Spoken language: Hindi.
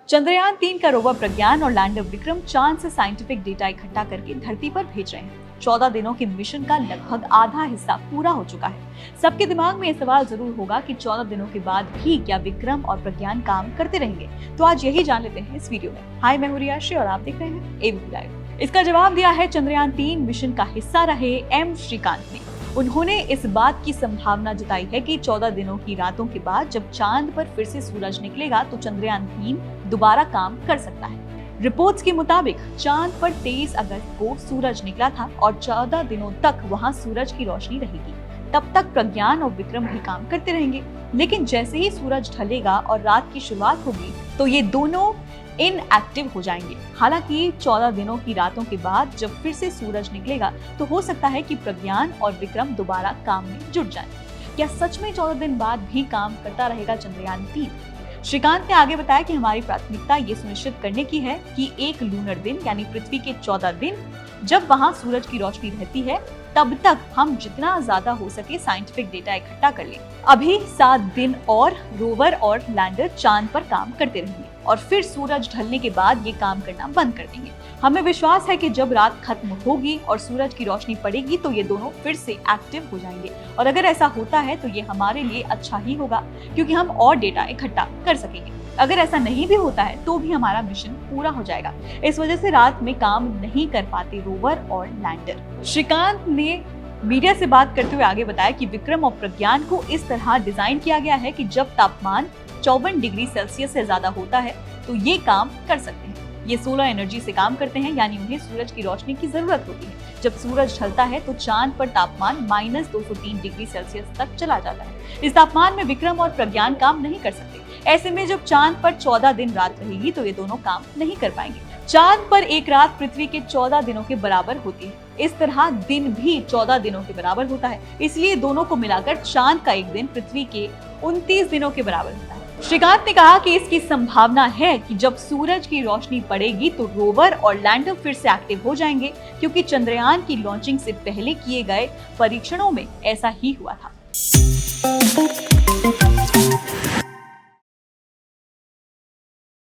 चंद्रयान 3 का रोवर प्रज्ञान और लैंडर विक्रम चांद से साइंटिफिक डेटा इकट्ठा करके धरती पर भेज रहे हैं। 14 दिनों के मिशन का लगभग आधा हिस्सा पूरा हो चुका है। सबके दिमाग में ये सवाल जरूर होगा कि 14 दिनों के बाद भी क्या विक्रम और प्रज्ञान काम करते रहेंगे। तो आज यही जान लेते हैं इस वीडियो में। हाय, मैं हूं रियाश्री और आप देख रहे हैं एबीपी लाइव। इसका जवाब दिया है चंद्रयान 3 मिशन का हिस्सा रहे एम श्रीकांत ने। उन्होंने इस बात की संभावना जताई है कि 14 दिनों की रातों के बाद जब चांद पर फिर से सूरज निकलेगा तो चंद्रयान 3 दोबारा काम कर सकता है। रिपोर्ट्स के मुताबिक चांद पर 23 अगस्त को सूरज निकला था और 14 दिनों तक वहां सूरज की रोशनी रहेगी। तब तक प्रज्ञान और विक्रम भी काम करते रहेंगे, लेकिन जैसे ही सूरज ढलेगा और रात की शुरुआत होगी तो ये दोनों इनएक्टिव हो जाएंगे। हालांकि 14 दिनों की रातों के बाद जब फिर से सूरज निकलेगा तो हो सकता है कि प्रज्ञान और विक्रम दोबारा काम में जुट जाएं। क्या सच में 14 दिन बाद भी काम करता रहेगा चंद्रयान 3? श्रीकांत ने आगे बताया कि हमारी प्राथमिकता ये सुनिश्चित करने की है कि एक लूनर दिन यानी पृथ्वी के 14 दिन जब वहां सूरज की रोशनी रहती है तब तक हम जितना ज्यादा हो सके साइंटिफिक डेटा इकट्ठा कर लें। अभी 7 दिन और रोवर और लैंडर चांद पर काम करते रहेंगे और फिर सूरज ढलने के बाद ये काम करना बंद कर देंगे। हमें विश्वास है कि जब रात खत्म होगी और सूरज की रोशनी पड़ेगी तो ये दोनों फिर से एक्टिव हो जाएंगे और अगर ऐसा होता है तो ये हमारे लिए अच्छा ही होगा क्योंकि हम और डेटा इकट्ठा कर सकेंगे। अगर ऐसा नहीं भी होता है तो भी हमारा मिशन पूरा हो जाएगा। इस वजह से रात में काम नहीं कर पाते रोवर और लैंडर। श्रीकांत ने मीडिया से बात करते हुए आगे बताया कि विक्रम और प्रज्ञान को इस तरह डिजाइन किया गया है कि जब तापमान 54 डिग्री सेल्सियस से ज्यादा होता है तो ये काम कर सकते हैं। ये सोलर एनर्जी से काम करते हैं, यानी उन्हें सूरज की रोशनी की जरूरत होती है। जब सूरज ढलता है तो चांद पर तापमान -203 डिग्री सेल्सियस तक चला जाता है। इस तापमान में विक्रम और प्रज्ञान काम नहीं कर सकते। ऐसे में जब चांद पर 14 दिन रात रहेगी तो ये दोनों काम नहीं कर पाएंगे। चांद पर एक रात पृथ्वी के 14 दिनों के बराबर होती है। इस तरह दिन भी 14 दिनों के बराबर होता है, इसलिए दोनों को मिलाकर चांद का एक दिन पृथ्वी के 29 दिनों के बराबर होता है। श्रीकांत ने कहा कि इसकी संभावना है कि जब सूरज की रोशनी पड़ेगी तो रोवर और लैंडर फिर से एक्टिव हो जाएंगे, क्योंकि चंद्रयान की लॉन्चिंग से पहले किए गए परीक्षणों में ऐसा ही हुआ था।